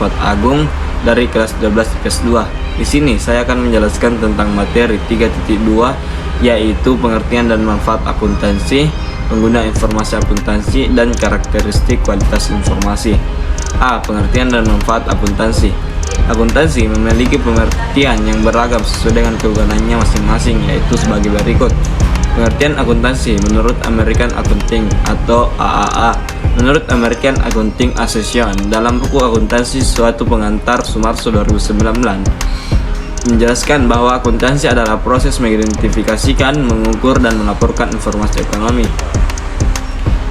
Fuad Agung dari kelas 12 IPS 2. Di sini saya akan menjelaskan tentang materi 3.2, yaitu pengertian dan manfaat akuntansi, pengguna informasi akuntansi, dan karakteristik kualitas informasi. A. Pengertian dan manfaat akuntansi. Akuntansi memiliki pengertian yang beragam sesuai dengan kegunaannya masing-masing, yaitu sebagai berikut. Pengertian akuntansi menurut American Accounting atau AAA. Menurut American Accounting Association, dalam buku akuntansi suatu pengantar Sumarso 2019 menjelaskan bahwa akuntansi adalah proses mengidentifikasikan, mengukur, dan melaporkan informasi ekonomi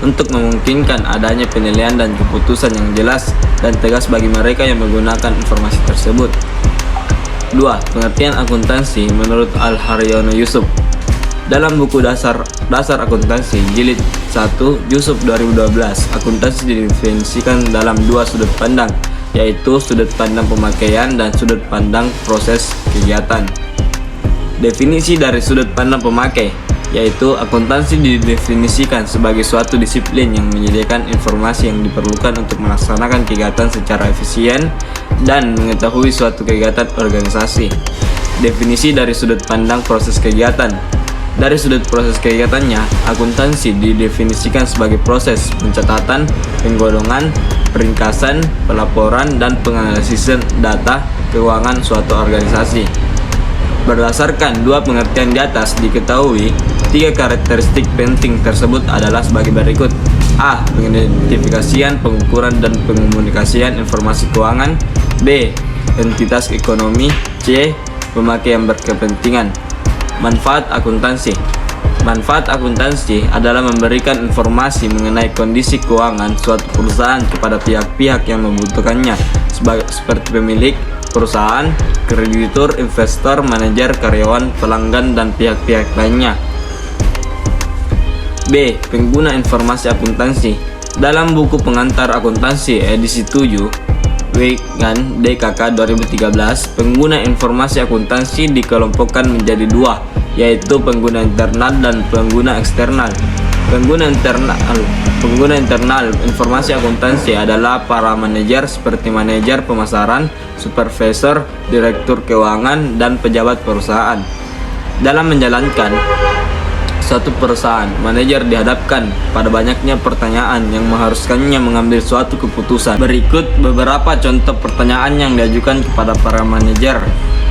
untuk memungkinkan adanya penilaian dan keputusan yang jelas dan tegas bagi mereka yang menggunakan informasi tersebut. 2. Pengertian akuntansi menurut Al-Haryono Yusuf. Dalam buku dasar akuntansi jilid 1 Yusuf 2012, akuntansi didefinisikan dalam dua sudut pandang, yaitu sudut pandang pemakaian dan sudut pandang proses kegiatan. Definisi dari sudut pandang pemakai, yaitu akuntansi didefinisikan sebagai suatu disiplin yang menyediakan informasi yang diperlukan untuk melaksanakan kegiatan secara efisien dan mengetahui suatu kegiatan organisasi. Definisi dari sudut pandang proses kegiatan. Dari sudut proses kegiatannya, akuntansi didefinisikan sebagai proses pencatatan, penggodongan, peringkasan, pelaporan, dan penganalisan data keuangan suatu organisasi. Berdasarkan dua pengertian di atas diketahui, tiga karakteristik penting tersebut adalah sebagai berikut. A. Pengidentifikasian, pengukuran, dan pengomunikasian informasi keuangan. B. Entitas ekonomi. C. Pemakai yang berkepentingan. Manfaat akuntansi. Manfaat akuntansi adalah memberikan informasi mengenai kondisi keuangan suatu perusahaan kepada pihak-pihak yang membutuhkannya, seperti pemilik perusahaan, kreditur, investor, manajer, karyawan, pelanggan, dan pihak-pihak lainnya. B. Pengguna informasi akuntansi. Dalam buku pengantar akuntansi edisi 7 Wigan DKK 2013, pengguna informasi akuntansi dikelompokkan menjadi dua, yaitu pengguna internal dan pengguna eksternal. Pengguna internal informasi akuntansi adalah para manajer seperti manajer pemasaran, supervisor, direktur keuangan, dan pejabat perusahaan. Dalam menjalankan suatu perusahaan, manajer dihadapkan pada banyaknya pertanyaan yang mengharuskannya mengambil suatu keputusan. Berikut beberapa contoh pertanyaan yang diajukan kepada para manajer.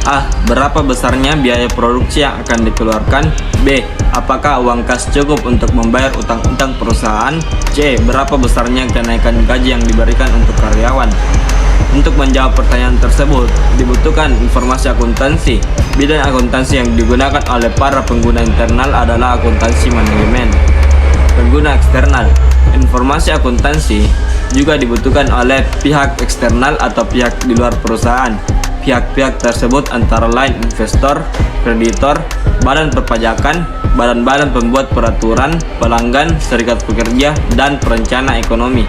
A. Berapa besarnya biaya produksi yang akan dikeluarkan? B. Apakah uang kas cukup untuk membayar utang-utang perusahaan? C. Berapa besarnya kenaikan gaji yang diberikan untuk karyawan? Untuk menjawab pertanyaan tersebut, dibutuhkan informasi akuntansi. Bidang akuntansi yang digunakan oleh para pengguna internal adalah akuntansi manajemen. Pengguna eksternal. Informasi akuntansi juga dibutuhkan oleh pihak eksternal atau pihak di luar perusahaan. Pihak-pihak tersebut antara lain investor, kreditor, badan perpajakan, badan-badan pembuat peraturan, pelanggan, serikat pekerja, dan perencana ekonomi.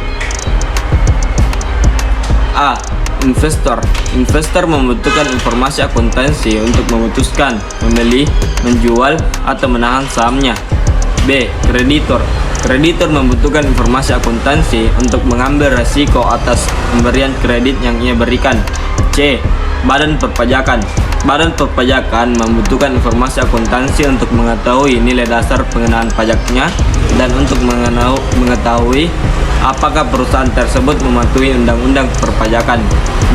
A. Investor. Investor membutuhkan informasi akuntansi untuk memutuskan membeli, menjual, atau menahan sahamnya. B. Kreditor. Kreditor membutuhkan informasi akuntansi untuk mengambil resiko atas pemberian kredit yang ia berikan. C. Badan perpajakan. Badan perpajakan membutuhkan informasi akuntansi untuk mengetahui nilai dasar pengenaan pajaknya dan untuk mengetahui apakah perusahaan tersebut mematuhi undang-undang perpajakan.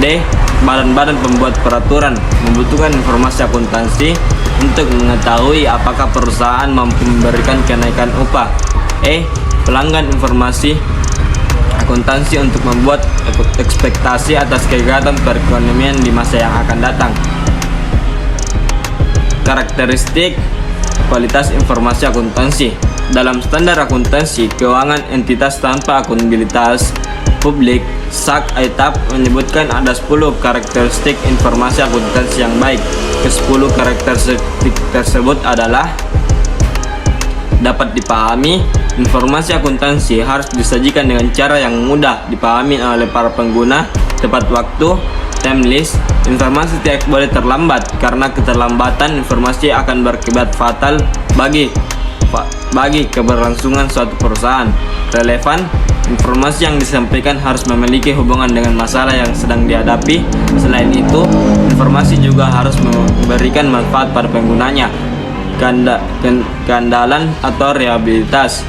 D. Badan-badan pembuat peraturan membutuhkan informasi akuntansi untuk mengetahui apakah perusahaan mampu memberikan kenaikan upah. E. Pelanggan informasi akuntansi untuk membuat ekspektasi atas kegiatan perekonomian di masa yang akan datang. Karakteristik kualitas informasi akuntansi. Dalam standar akuntansi keuangan entitas tanpa akuntabilitas publik (SAK-ITAP) menyebutkan ada 10 karakteristik informasi akuntansi yang baik. Ke-10 karakteristik tersebut adalah: dapat dipahami. Informasi akuntansi harus disajikan dengan cara yang mudah dipahami oleh para pengguna, tepat waktu, timeless. Informasi tidak boleh terlambat, karena keterlambatan informasi akan berakibat fatal bagi keberlangsungan suatu perusahaan. Relevan. Informasi yang disampaikan harus memiliki hubungan dengan masalah yang sedang dihadapi. Selain itu, informasi juga harus memberikan manfaat pada penggunanya, keandalan atau reliabilitas.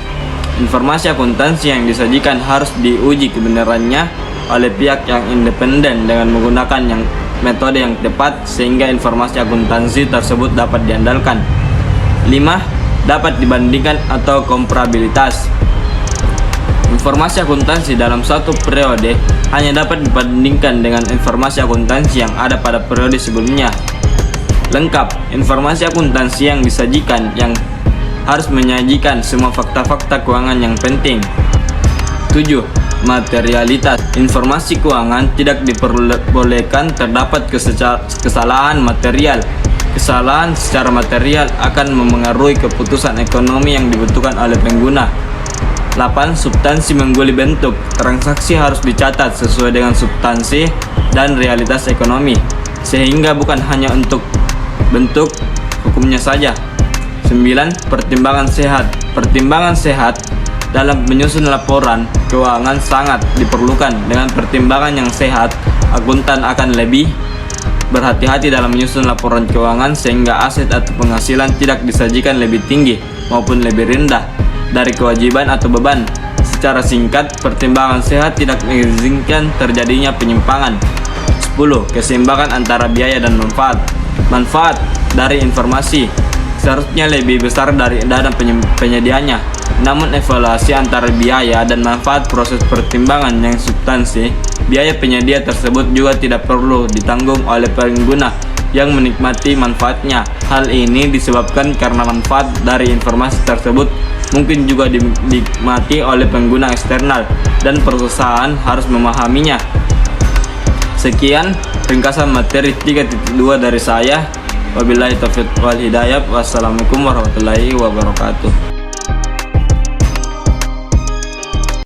Informasi akuntansi yang disajikan harus diuji kebenarannya oleh pihak yang independen dengan menggunakan metode yang tepat sehingga informasi akuntansi tersebut dapat diandalkan. 5. Dapat dibandingkan atau komparabilitas. Informasi akuntansi dalam satu periode hanya dapat dibandingkan dengan informasi akuntansi yang ada pada periode sebelumnya. Lengkap. Informasi akuntansi yang disajikan yang harus menyajikan semua fakta-fakta keuangan yang penting. 7. Materialitas. Informasi keuangan tidak diperbolehkan terdapat kesalahan material. Kesalahan secara material akan memengaruhi keputusan ekonomi yang dibutuhkan oleh pengguna. 8. Substansi mengguli bentuk. Transaksi harus dicatat sesuai dengan substansi dan realitas ekonomi, sehingga bukan hanya untuk bentuk hukumnya saja. 9. Pertimbangan sehat. Pertimbangan sehat dalam menyusun laporan keuangan sangat diperlukan. Dengan pertimbangan yang sehat, akuntan akan lebih berhati-hati dalam menyusun laporan keuangan sehingga aset atau penghasilan tidak disajikan lebih tinggi maupun lebih rendah dari kewajiban atau beban. Secara singkat, pertimbangan sehat tidak mengizinkan terjadinya penyimpangan. 10. Keseimbangan antara biaya dan manfaat. Manfaat dari informasi seharusnya lebih besar dari dana penyediaannya. Namun evaluasi antara biaya dan manfaat proses pertimbangan yang substansi, biaya penyedia tersebut juga tidak perlu ditanggung oleh pengguna yang menikmati manfaatnya. Hal ini disebabkan karena manfaat dari informasi tersebut mungkin juga dinikmati oleh pengguna eksternal dan perusahaan harus memahaminya. Sekian ringkasan materi 3.2 dari saya. Wabillahi taufiq wal hidayah. Wassalamualaikum warahmatullahi wabarakatuh.